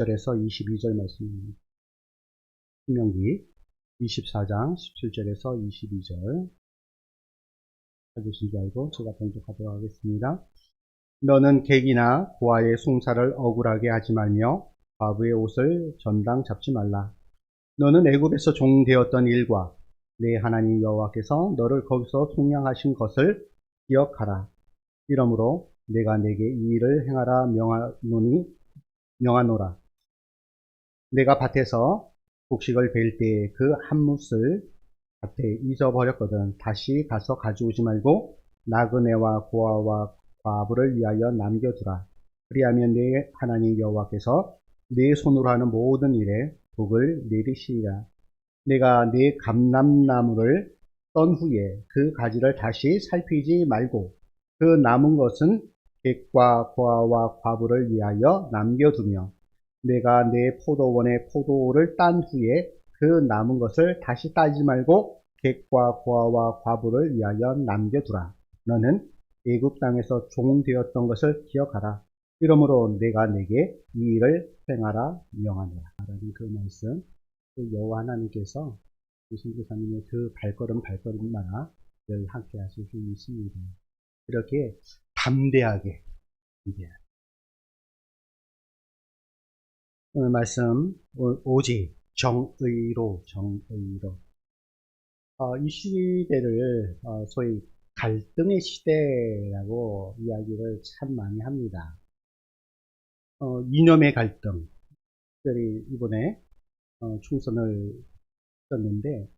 17절에서 22절 말씀입니다. 신명기 24장 17절에서 22절 찾으신 줄 알고 제가 봉독하도록 하겠습니다. 너는 객이나 고아의 송사를 억울하게 하지 말며 과부의 옷을 전당 잡지 말라. 너는 애굽에서 종되었던 일과 내 하나님 여호와께서 너를 거기서 속량하신 것을 기억하라. 이러므로 내가 내게 이 일을 행하라 명하노라. 내가 밭에서 곡식을 벨 때에 그 한 뭇을 밭에 잊어버렸거든. 다시 가서 가져오지 말고 나그네와 고아와 과부를 위하여 남겨두라. 그리하면 내 하나님 여호와께서 내 손으로 하는 모든 일에 복을 내리시리라. 내가 내 감람나무를 떤 후에 그 가지를 다시 살피지 말고 그 남은 것은 객과 고아와 과부를 위하여 남겨두며 내가 내 포도원의 포도를 딴 후에 그 남은 것을 다시 따지 말고 객과 고아와 과부를 위하여 남겨두라. 너는 애굽 땅에서 종 되었던 것을 기억하라. 이러므로 내가 내게 이 일을 행하라 명하노라. 라는 그 말씀, 그 여호와 하나님께서 선교사님의 그 발걸음마다 늘 함께 하실 수 있습니다. 이렇게 담대하게 오늘 말씀 오직 정의로 이 시대를 소위 갈등의 시대라고 이야기를 참 많이 합니다. 이념의 갈등, 특별히 이번에 총선을 했었는데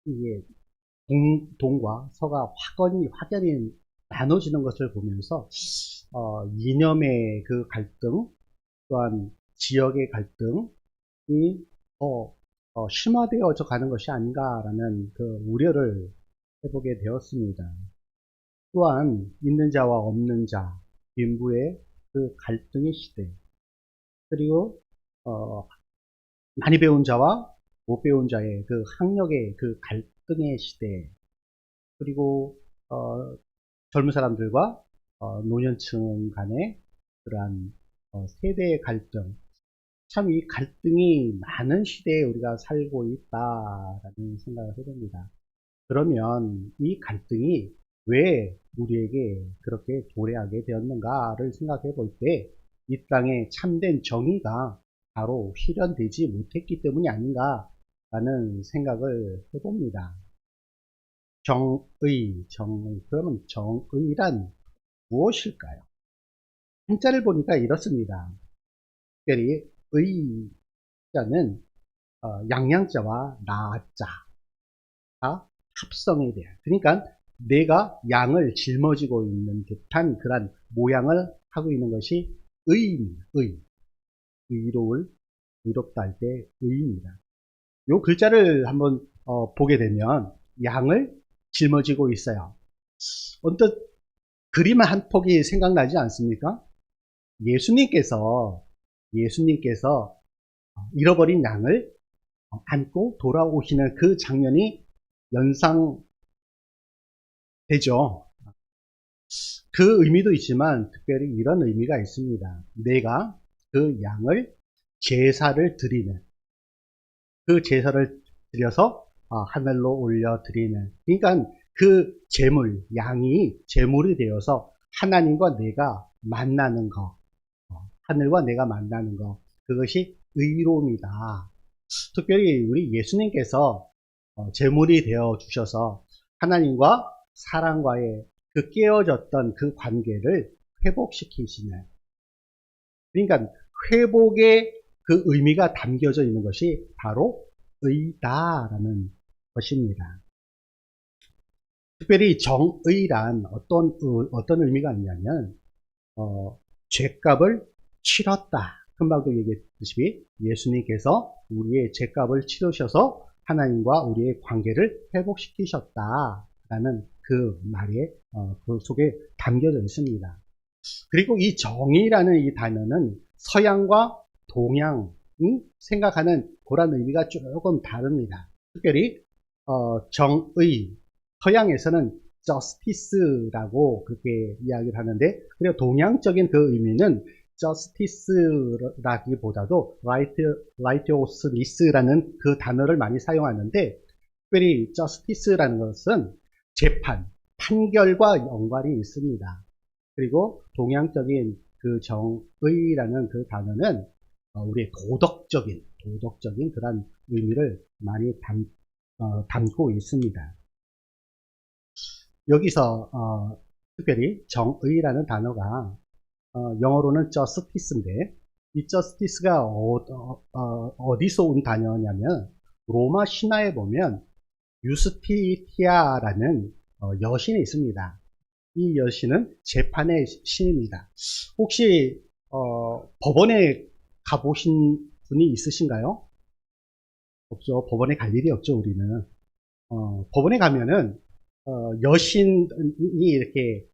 이게 동과 서가 확연히 나눠지는 것을 보면서 이념의 그 갈등 또한 지역의 갈등이 심화되어져 가는 것이 아닌가라는 그 우려를 해보게 되었습니다. 또한 있는 자와 없는 자, 빈부의 그 갈등의 시대, 그리고 많이 배운 자와 못 배운 자의 그 학력의 그 갈등의 시대, 그리고 젊은 사람들과 노년층 간의 그러한 세대의 갈등, 참 이 갈등이 많은 시대에 우리가 살고 있다라는 생각을 해봅니다. 그러면 이 갈등이 왜 우리에게 그렇게 도래하게 되었는가를 생각해 볼 때 이 땅에 참된 정의가 바로 실현되지 못했기 때문이 아닌가라는 생각을 해봅니다. 정의. 그러면 정의란 무엇일까요? 한자를 보니까 이렇습니다. 특별히 의자는 양양자와 나자가 합성이 돼요. 그러니까 내가 양을 짊어지고 있는 듯한 그런 모양을 하고 있는 것이 의입니다. 의롭다 할 때 의입니다. 이 글자를 한번 보게 되면 양을 짊어지고 있어요. 언뜻 그림 한 폭이 생각나지 않습니까? 예수님께서 잃어버린 양을 안고 돌아오시는 그 장면이 연상되죠. 그 의미도 있지만 특별히 이런 의미가 있습니다. 내가 그 양을 제사를 드리는, 그 제사를 드려서 하늘로 올려 드리는, 그러니까 그 제물, 양이 제물이 되어서 하나님과 내가 만나는 것, 하늘과 내가 만나는 것, 그것이 의로움이다. 특별히 우리 예수님께서 제물이 되어 주셔서 하나님과 사람과의 그 깨어졌던 그 관계를 회복시키시는, 그러니까 회복의 그 의미가 담겨져 있는 것이 바로 의다라는 것입니다. 특별히 정의란 어떤 의미가 있냐면 죄값을 치렀다. 금방도 얘기했듯이 예수님께서 우리의 죄값을 치르셔서 하나님과 우리의 관계를 회복시키셨다라는 그 말에 그 속에 담겨져 있습니다. 그리고 이 정의라는 이 단어는 서양과 동양이 생각하는 그런 의미가 조금 다릅니다. 특별히 정의, 서양에서는 justice라고 그렇게 이야기를 하는데, 그리고 동양적인 그 의미는 justice라기보다도 righteousness라는 그 단어를 많이 사용하는데, 특별히 justice라는 것은 재판, 판결과 연관이 있습니다. 그리고 동양적인 그 정의라는 그 단어는 우리의 도덕적인 그런 의미를 많이 담고 있습니다. 여기서 특별히 정의라는 단어가 영어로는 justice인데, 이 justice가 어디서 온 단어냐면 로마 신화에 보면 유스티티아라는 여신이 있습니다. 이 여신은 재판의 신입니다. 혹시 법원에 가보신 분이 있으신가요? 없죠. 법원에 갈 일이 없죠, 우리는. 법원에 가면은 여신이 이렇게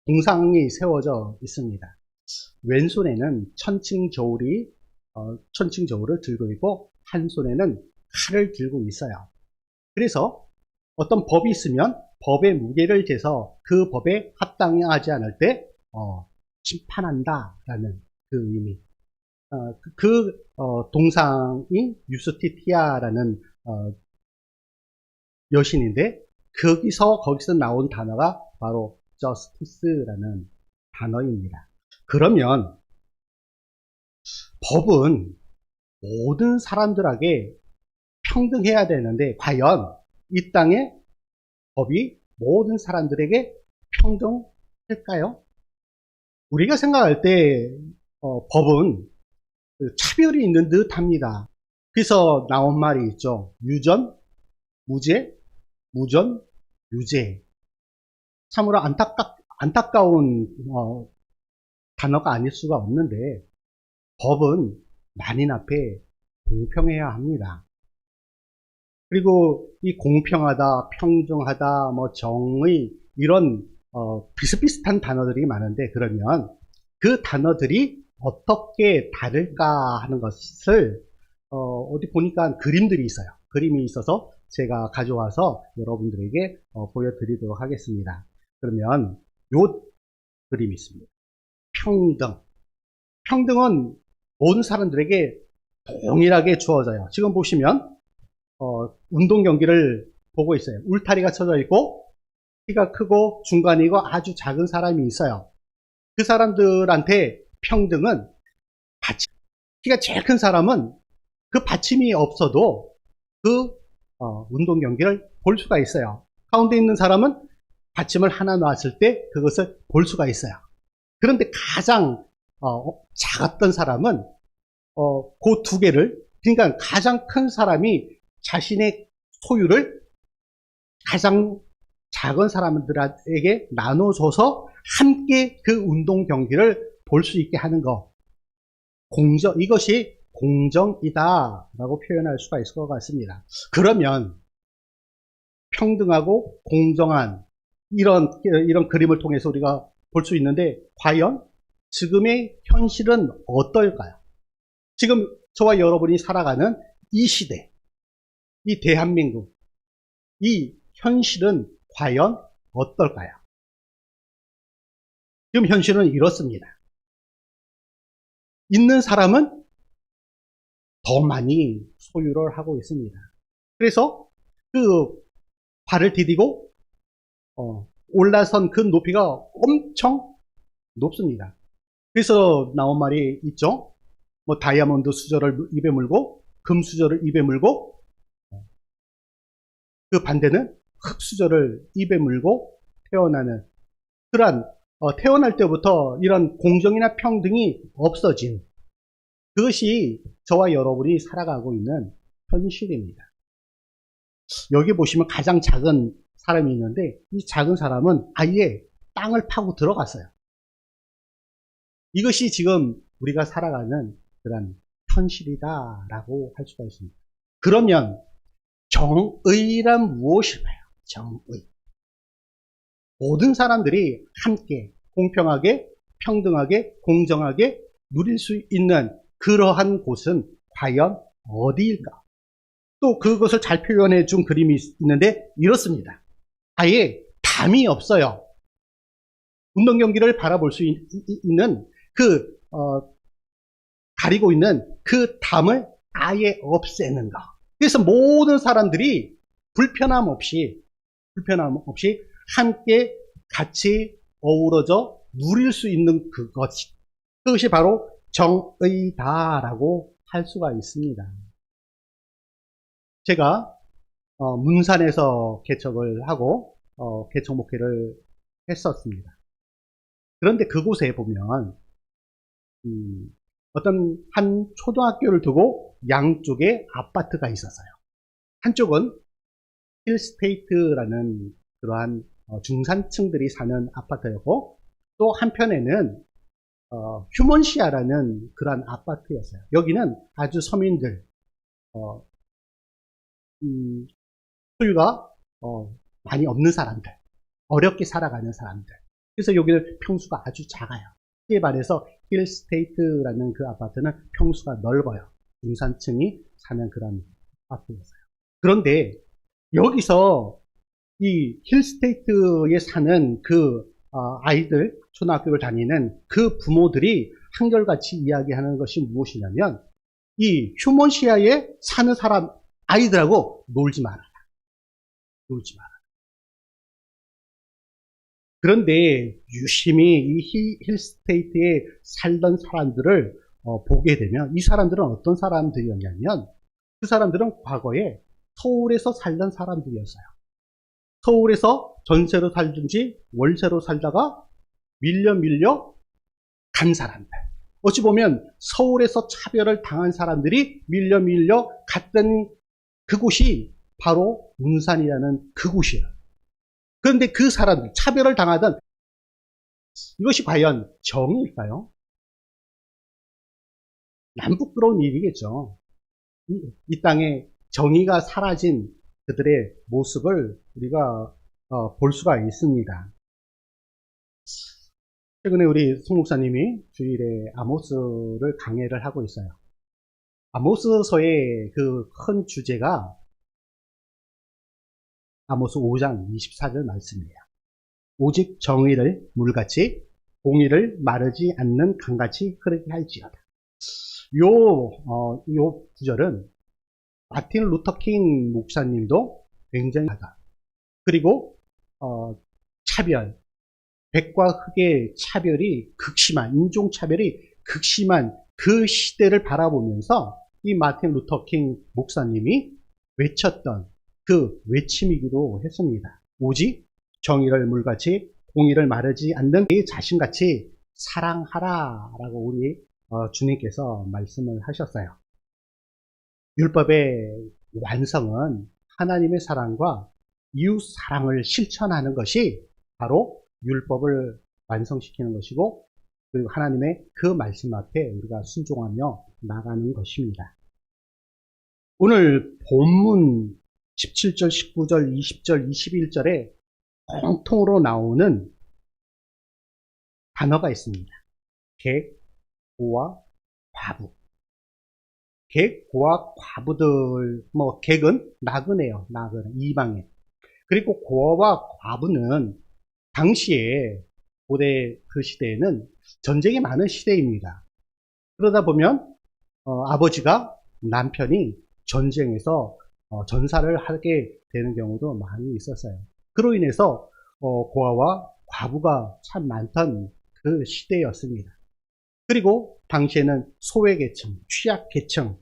동상이 세워져 있습니다. 왼손에는 천칭저울을 들고 있고, 한 손에는 칼을 들고 있어요. 그래서 어떤 법이 있으면 법의 무게를 재서 그 법에 합당하지 않을 때 심판한다라는 그 의미. 동상이 유스티티아라는 여신인데, 거기서 나온 단어가 바로 justice라는 단어입니다. 그러면 법은 모든 사람들에게 평등해야 되는데, 과연 이 땅에 법이 모든 사람들에게 평등할까요? 우리가 생각할 때 법은 차별이 있는 듯 합니다. 그래서 나온 말이 있죠. 유전, 무죄, 무전, 유죄. 참으로 안타까운 단어가 아닐 수가 없는데, 법은 만인 앞에 공평해야 합니다. 그리고 이 공평하다, 평등하다, 정의, 이런 비슷비슷한 단어들이 많은데, 그러면 그 단어들이 어떻게 다를까 하는 것을 어디 보니까 그림들이 있어요. 그림이 있어서 제가 가져와서 여러분들에게 보여드리도록 하겠습니다. 그러면 요 그림이 있습니다. 평등은 모든 사람들에게 동일하게 주어져요. 지금 보시면 운동 경기를 보고 있어요. 울타리가 쳐져 있고, 키가 크고 중간이고 아주 작은 사람이 있어요. 그 사람들한테 평등은 키가 제일 큰 사람은 그 받침이 없어도 그 운동 경기를 볼 수가 있어요. 가운데 있는 사람은 받침을 하나 놨을 때 그것을 볼 수가 있어요. 그런데 가장 작았던 사람은 그 두 개를, 그러니까 가장 큰 사람이 자신의 소유를 가장 작은 사람들에게 나눠줘서 함께 그 운동 경기를 볼 수 있게 하는 것. 이것이 공정이다라고 표현할 수가 있을 것 같습니다. 그러면 평등하고 공정한 이런 그림을 통해서 우리가 볼 수 있는데, 과연 지금의 현실은 어떨까요? 지금 저와 여러분이 살아가는 이 시대, 이 대한민국, 이 현실은 과연 어떨까요? 지금 현실은 이렇습니다. 있는 사람은 더 많이 소유를 하고 있습니다. 그래서 그 발을 디디고 올라선 그 높이가 엄청 높습니다. 그래서 나온 말이 있죠. 다이아몬드 수저를 입에 물고 금 수저를 입에 물고, 그 반대는 흙 수저를 입에 물고 태어나는, 그러한 태어날 때부터 이런 공정이나 평등이 없어진, 그것이 저와 여러분이 살아가고 있는 현실입니다. 여기 보시면 가장 작은 사람이 있는데, 이 작은 사람은 아예 땅을 파고 들어갔어요. 이것이 지금 우리가 살아가는 그런 현실이다라고 할 수가 있습니다. 그러면 정의란 무엇일까요? 정의. 모든 사람들이 함께 공평하게, 평등하게, 공정하게 누릴 수 있는 그러한 곳은 과연 어디일까? 또 그것을 잘 표현해 준 그림이 있는데 이렇습니다. 아예 담이 없어요. 운동 경기를 바라볼 수 있는 그 가리고 있는 그 담을 아예 없애는 거. 그래서 모든 사람들이 불편함 없이 함께 같이 어우러져 누릴 수 있는 그것이 바로 정의다라고 할 수가 있습니다. 제가 문산에서 개척을 하고 개척 목회를 했었습니다. 그런데 그곳에 보면 어떤 한 초등학교를 두고 양쪽에 아파트가 있었어요. 한쪽은 힐스테이트라는 그러한 중산층들이 사는 아파트였고, 또 한편에는 휴먼시아라는 그러한 아파트였어요. 여기는 아주 서민들, 소유가 많이 없는 사람들, 어렵게 살아가는 사람들. 그래서 여기는 평수가 아주 작아요. 이에 반해서 힐스테이트라는 그 아파트는 평수가 넓어요. 중산층이 사는 그런 아파트였어요. 그런데 여기서 이 힐스테이트에 사는 그 아이들, 초등학교를 다니는 그 부모들이 한결같이 이야기하는 것이 무엇이냐면, 이 휴먼시아에 사는 사람 아이들하고 놀지 마라. 놀지 마라. 그런데 유심히 이 힐스테이트에 살던 사람들을 보게 되면, 이 사람들은 어떤 사람들이었냐면, 그 사람들은 과거에 서울에서 살던 사람들이었어요. 서울에서 전세로 살든지 월세로 살다가 밀려 간 사람들. 어찌 보면 서울에서 차별을 당한 사람들이 밀려 갔던 그곳이 바로 문산이라는 그곳이에요. 그런데 그 사람들, 차별을 당하던, 이것이 과연 정의일까요? 남부끄러운 일이겠죠. 이 땅에 정의가 사라진 그들의 모습을 우리가 볼 수가 있습니다. 최근에 우리 송 목사님이 주일에 아모스를 강해를 하고 있어요. 아모스서의 그 큰 주제가 아모스 5장 24절 말씀이에요. 오직 정의를 물같이 공의를 마르지 않는 강같이 흐르게 할지어다. 요 구절은 마틴 루터킹 목사님도 굉장히 하다. 그리고 차별, 백과 흑의 차별이 극심한, 인종차별이 극심한 그 시대를 바라보면서 이 마틴 루터킹 목사님이 외쳤던 그 외침이기도 했습니다. 오직 정의를 물같이 공의를 마르지 않는 이 자신같이 사랑하라 라고 우리 주님께서 말씀을 하셨어요. 율법의 완성은 하나님의 사랑과 이웃 사랑을 실천하는 것이 바로 율법을 완성시키는 것이고, 그리고 하나님의 그 말씀 앞에 우리가 순종하며 나가는 것입니다. 오늘 본문 17절, 19절, 20절, 21절에 공통으로 나오는 단어가 있습니다. 객, 고와 과부. 객, 고와 과부들, 객은 나그네요. 나그네, 이방인. 그리고 고와 과부는 당시에, 고대 그 시대에는 전쟁이 많은 시대입니다. 그러다 보면 아버지가 남편이 전쟁에서 전사를 하게 되는 경우도 많이 있었어요. 그로 인해서 고아와 과부가 참 많던 그 시대였습니다. 그리고 당시에는 소외계층, 취약계층,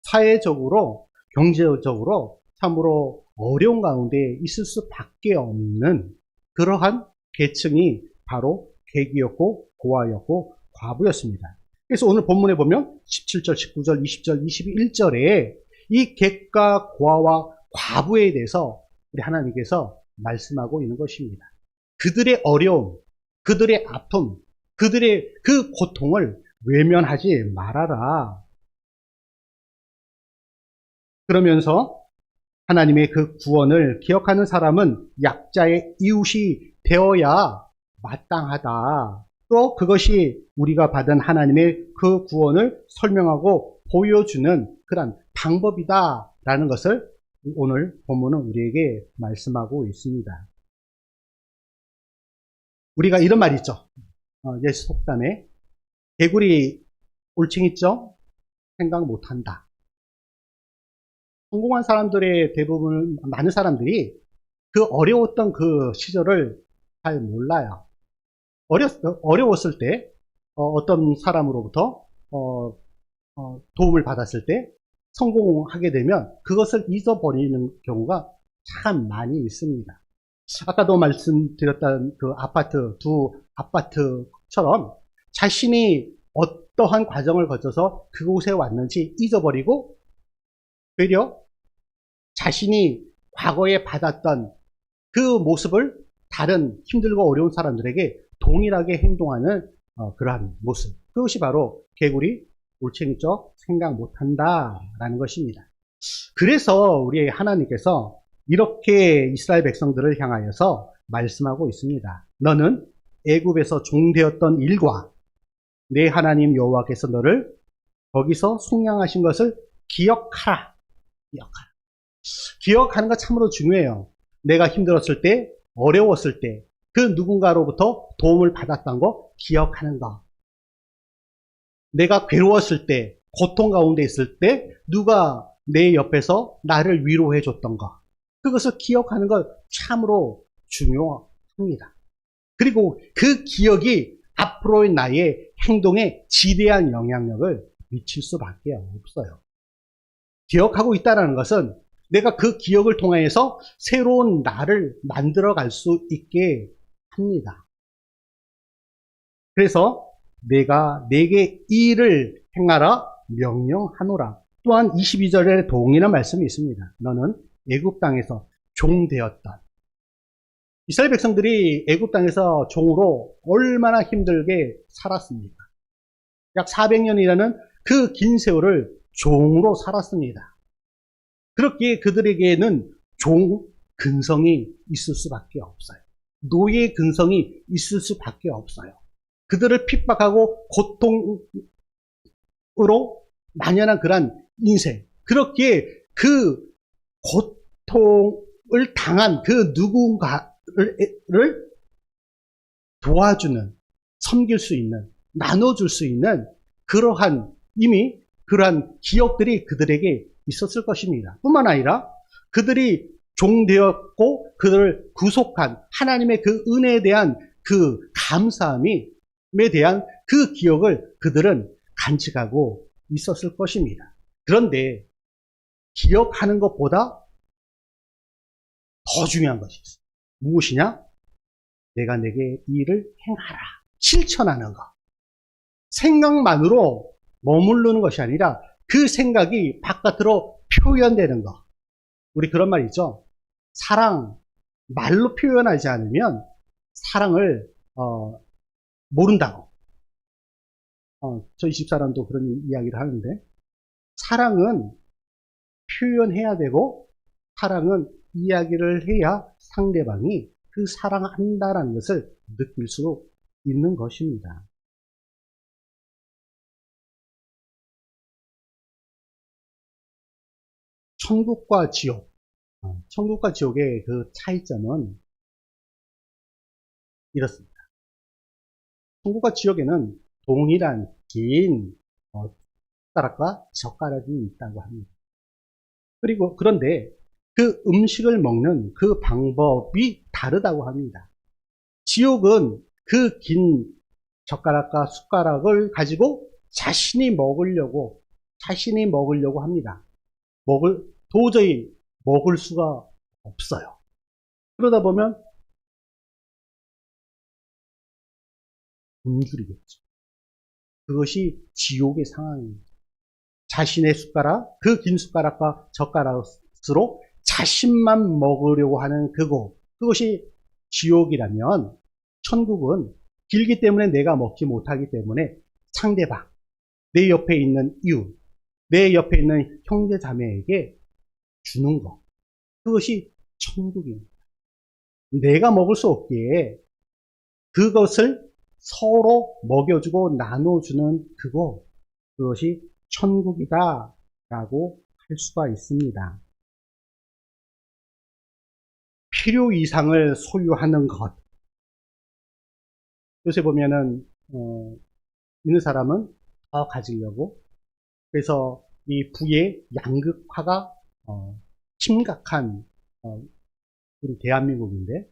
사회적으로, 경제적으로 참으로 어려운 가운데 있을 수밖에 없는 그러한 계층이 바로 객이었고 고아였고 과부였습니다. 그래서 오늘 본문에 보면 17절, 19절, 20절, 21절에 이 객과 고아와 과부에 대해서 우리 하나님께서 말씀하고 있는 것입니다. 그들의 어려움, 그들의 아픔, 그들의 그 고통을 외면하지 말아라. 그러면서 하나님의 그 구원을 기억하는 사람은 약자의 이웃이 되어야 마땅하다. 또 그것이 우리가 받은 하나님의 그 구원을 설명하고 보여주는 그런 방법이다 라는 것을 오늘 본문은 우리에게 말씀하고 있습니다. 우리가 이런 말이 있죠. 예수 속담에 개구리 올챙이죠? 생각 못한다. 성공한 사람들의 대부분, 많은 사람들이 그 어려웠던 그 시절을 잘 몰라요. 어려웠을 때, 어떤 사람으로부터, 도움을 받았을 때, 성공하게 되면 그것을 잊어버리는 경우가 참 많이 있습니다. 아까도 말씀드렸던 그 두 아파트처럼 자신이 어떠한 과정을 거쳐서 그곳에 왔는지 잊어버리고 되려 자신이 과거에 받았던 그 모습을 다른 힘들고 어려운 사람들에게 동일하게 행동하는 그러한 모습. 그것이 바로 개구리 올챙이적 생각 못한다라는 것입니다. 그래서 우리 하나님께서 이렇게 이스라엘 백성들을 향하여서 말씀하고 있습니다. 너는 애굽에서 종되었던 일과 내 하나님 여호와께서 너를 거기서 속량하신 것을 기억하라. 기억하라. 기억하는 거 참으로 중요해요. 내가 힘들었을 때, 어려웠을 때, 그 누군가로부터 도움을 받았던 거 기억하는 거. 내가 괴로웠을 때, 고통 가운데 있을 때, 누가 내 옆에서 나를 위로해 줬던 거. 그것을 기억하는 것 참으로 중요합니다. 그리고 그 기억이 앞으로의 나의 행동에 지대한 영향력을 미칠 수밖에 없어요. 기억하고 있다는 것은 내가 그 기억을 통해서 새로운 나를 만들어 갈 수 있게 합니다. 그래서 내가 내게 이 일을 행하라 명령하노라. 또한 22절에 동일한 말씀이 있습니다. 너는 애굽 땅에서 종되었던 이스라엘 백성들이 애굽 땅에서 종으로 얼마나 힘들게 살았습니까? 약 400년이라는 그 긴 세월을 종으로 살았습니다. 그렇기에 그들에게는 종 근성이 있을 수밖에 없어요. 노예 근성이 있을 수밖에 없어요. 그들을 핍박하고 고통으로 만연한 그러한 인생. 그렇기에 그 고통을 당한 그 누군가를 도와주는, 섬길 수 있는, 나눠줄 수 있는 그러한 이미 그러한 기억들이 그들에게 있었을 것입니다. 뿐만 아니라 그들이 종되었고 그들을 구속한 하나님의 그 은혜에 대한 그 감사함에 대한 그 기억을 그들은 간직하고 있었을 것입니다. 그런데 기억하는 것보다 더 중요한 것이 있어요. 무엇이냐? 내가 내게 이 일을 행하라. 실천하는 것. 생각만으로 머무르는 것이 아니라 그 생각이 바깥으로 표현되는 것. 우리 그런 말 있죠? 사랑, 말로 표현하지 않으면 사랑을 모른다고. 저희 집사람도 그런 이야기를 하는데 사랑은 표현해야 되고 사랑은 이야기를 해야 상대방이 그 사랑한다라는 것을 느낄 수 있는 것입니다. 천국과 지옥. 천국과 지옥의 그 차이점은 이렇습니다. 천국과 지옥에는 동일한 긴 숟가락과 젓가락이 있다고 합니다. 그리고 그런데 그 음식을 먹는 그 방법이 다르다고 합니다. 지옥은 그 긴 젓가락과 숟가락을 가지고 자신이 먹으려고 합니다. 도저히 먹을 수가 없어요. 그러다 보면 굶주리겠죠. 그것이 지옥의 상황입니다. 자신의 숟가락, 그 긴 숟가락과 젓가락으로 자신만 먹으려고 하는 그것이 지옥이라면 천국은 길기 때문에 내가 먹지 못하기 때문에 상대방, 내 옆에 있는 이웃, 내 옆에 있는 형제 자매에게 주는 것. 그것이 천국입니다. 내가 먹을 수 없기에 그것을 서로 먹여주고 나눠주는 그것이 천국이다 라고 할 수가 있습니다. 필요 이상을 소유하는 것. 요새 보면은 있는 사람은 더 가지려고. 그래서 이 부의 양극화가 심각한 우리 대한민국인데,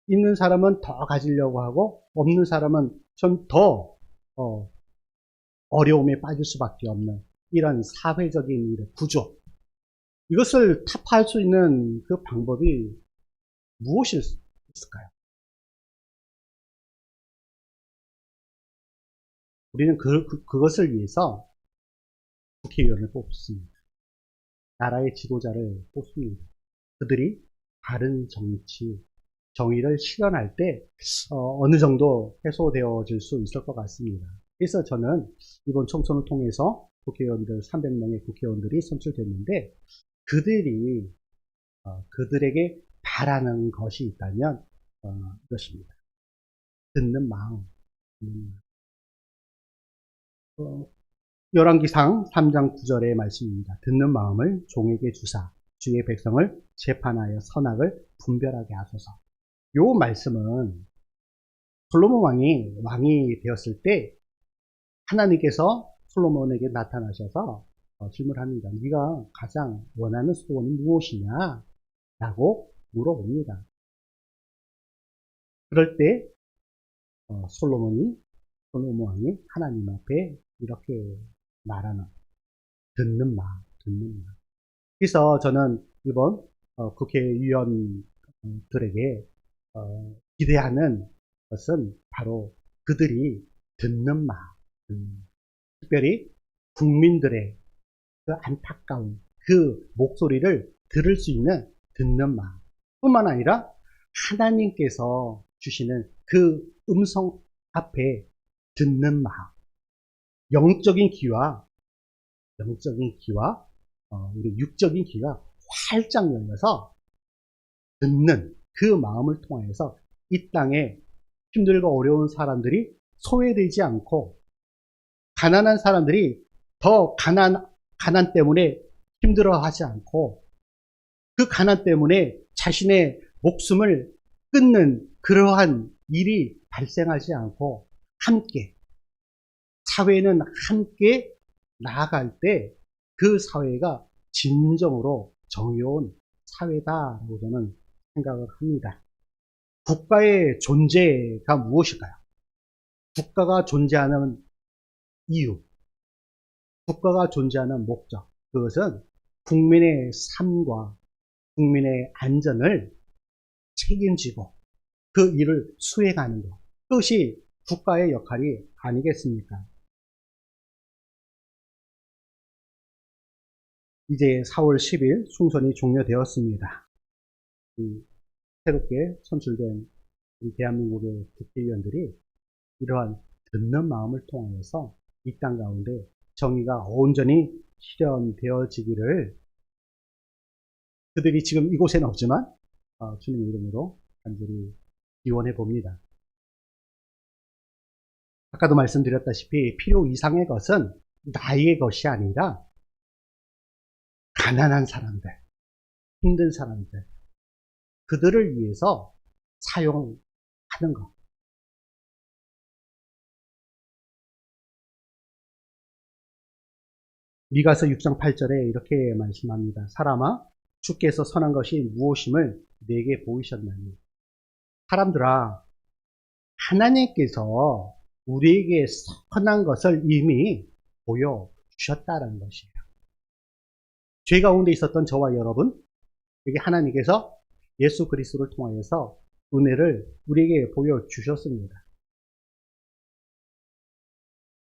있는 사람은 더 가지려고 하고 없는 사람은 좀 더 어려움에 빠질 수밖에 없는 이런 사회적인 구조, 이것을 타파할 수 있는 그 방법이 무엇일 수 있을까요? 우리는 그것을 위해서 국회의원을 뽑습니다. 나라의 지도자를 뽑습니다. 그들이 바른 정치, 정의를 실현할 때 어느 정도 해소되어질 수 있을 것 같습니다. 그래서 저는 이번 총선을 통해서 국회의원들 300명의 국회의원들이 선출됐는데, 그들이 그들에게 바라는 것이 있다면 이것입니다. 듣는 마음. 열왕기상 3장 9절의 말씀입니다. 듣는 마음을 종에게 주사 주의 백성을 재판하여 선악을 분별하게 하소서. 요 말씀은 솔로몬 왕이 되었을 때 하나님께서 솔로몬에게 나타나셔서 질문합니다. 네가 가장 원하는 소원이 무엇이냐? 라고 물어봅니다. 그럴 때 솔로몬 왕이 하나님 앞에 이렇게 말하는, 듣는 마음. 그래서 저는 이번 국회의원들에게 기대하는 것은 바로 그들이 듣는 마음, 특별히 국민들의 그 안타까운 그 목소리를 들을 수 있는 듣는 마음, 뿐만 아니라 하나님께서 주시는 그 음성 앞에 듣는 마음, 영적인 귀와 우리 육적인 귀가 활짝 열려서 듣는 그 마음을 통하여서 이 땅에 힘들고 어려운 사람들이 소외되지 않고, 가난한 사람들이 더 가난 때문에 힘들어하지 않고, 그 가난 때문에 자신의 목숨을 끊는 그러한 일이 발생하지 않고, 함께 사회는 함께 나아갈 때 그 사회가 진정으로 정의로운 사회다라고 저는 생각을 합니다. 국가의 존재가 무엇일까요? 국가가 존재하는 이유, 국가가 존재하는 목적, 그것은 국민의 삶과 국민의 안전을 책임지고 그 일을 수행하는 것, 그것이 국가의 역할이 아니겠습니까? 이제 4월 10일 총선이 종료되었습니다. 새롭게 선출된 대한민국의 국회의원들이 이러한 듣는 마음을 통해서 이 땅 가운데 정의가 온전히 실현되어지기를, 그들이 지금 이곳에는 없지만 주님 이름으로 간절히 기원해 봅니다. 아까도 말씀드렸다시피 필요 이상의 것은 나의 것이 아니라 가난한 사람들, 힘든 사람들, 그들을 위해서 사용하는 것. 미가서 6장 8절에 이렇게 말씀합니다. 사람아, 주께서 선한 것이 무엇임을 내게 보이셨나니. 사람들아, 하나님께서 우리에게 선한 것을 이미 보여주셨다는 것이에요. 죄 가운데 있었던 저와 여러분, 여기 하나님께서 예수 그리스도를 통하여서 은혜를 우리에게 보여주셨습니다.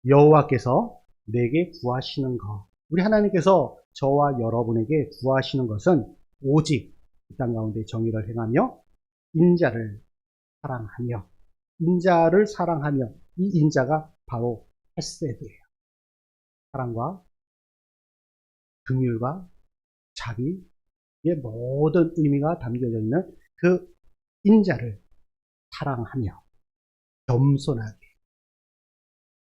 여호와께서 내게 구하시는 것, 우리 하나님께서 저와 여러분에게 구하시는 것은 오직 이 땅 가운데 정의를 행하며 인자를 사랑하며, 이 인자가 바로 헤세드예요. 사랑과 긍휼과 자비의 모든 의미가 담겨져 있는 그 인자를 사랑하며 겸손하게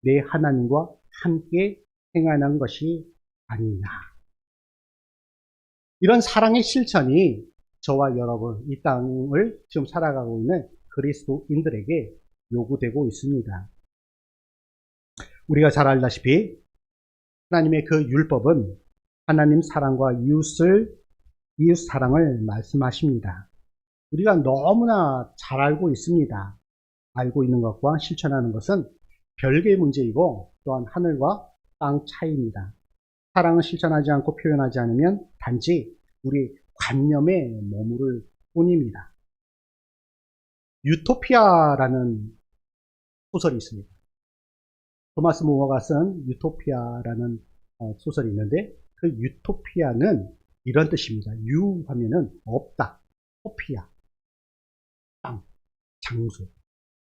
내 하나님과 함께 행하는 것이 아니냐. 이런 사랑의 실천이 저와 여러분, 이 땅을 지금 살아가고 있는 그리스도인들에게 요구되고 있습니다. 우리가 잘 알다시피 하나님의 그 율법은 하나님 사랑과 이웃 사랑을 말씀하십니다. 우리가 너무나 잘 알고 있습니다. 알고 있는 것과 실천하는 것은 별개의 문제이고 또한 하늘과 땅 차이입니다. 사랑을 실천하지 않고 표현하지 않으면 단지 우리 관념에 머무를 뿐입니다. 유토피아라는 소설이 있습니다. 토마스 무어가 쓴 유토피아라는 소설이 있는데 그 유토피아는 이런 뜻입니다. 유 하면은 없다. 토피아. 땅, 장소.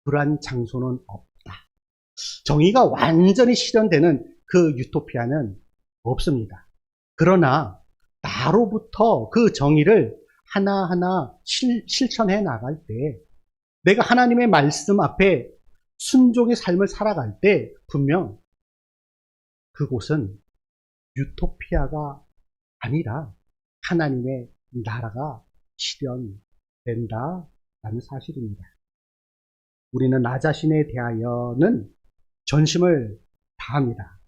그러한 장소는 없다. 정의가 완전히 실현되는 그 유토피아는 없습니다. 그러나 나로부터 그 정의를 하나하나 실천해 나갈 때 내가 하나님의 말씀 앞에 순종의 삶을 살아갈 때 분명 그곳은 유토피아가 아니라 하나님의 나라가 실현된다라는 사실입니다. 우리는 나 자신에 대하여는 전심을 다합니다.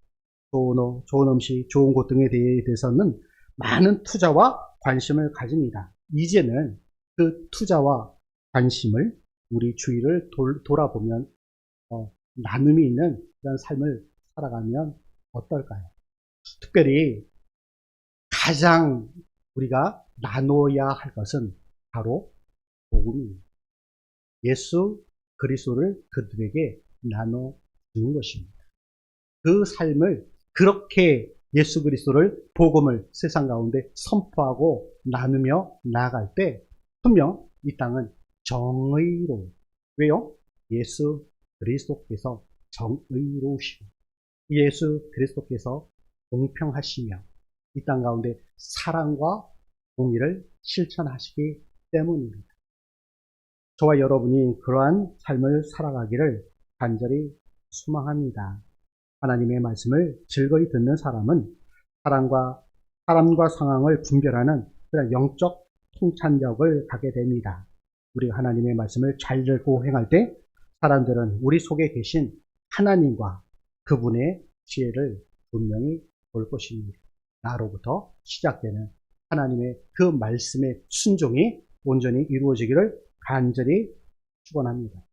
좋은 음식, 좋은 곳 등에 대해서는 많은 투자와 관심을 가집니다. 이제는 그 투자와 관심을 우리 주위를 돌아보면 나눔이 있는 그런 삶을 살아가면 어떨까요? 특별히 가장 우리가 나눠야 할 것은 바로 복음입니다. 예수 그리스도를 그들에게 나눠주는 것입니다. 그 삶을 그렇게 예수 그리스도를 복음을 세상 가운데 선포하고 나누며 나아갈 때 분명 이 땅은 정의로워요. 왜요? 예수 그리스도께서 정의로우시고 예수 그리스도께서 공평하시며 이 땅 가운데 사랑과 공의를 실천하시기 때문입니다. 저와 여러분이 그러한 삶을 살아가기를 간절히 소망합니다. 하나님의 말씀을 즐거이 듣는 사람은 사람과 상황을 분별하는 그런 영적 통찰력을 갖게 됩니다. 우리가 하나님의 말씀을 잘 읽고 행할 때 사람들은 우리 속에 계신 하나님과 그분의 지혜를 분명히 볼 것입니다. 나로부터 시작되는 하나님의 그 말씀의 순종이 온전히 이루어지기를 간절히 축원합니다.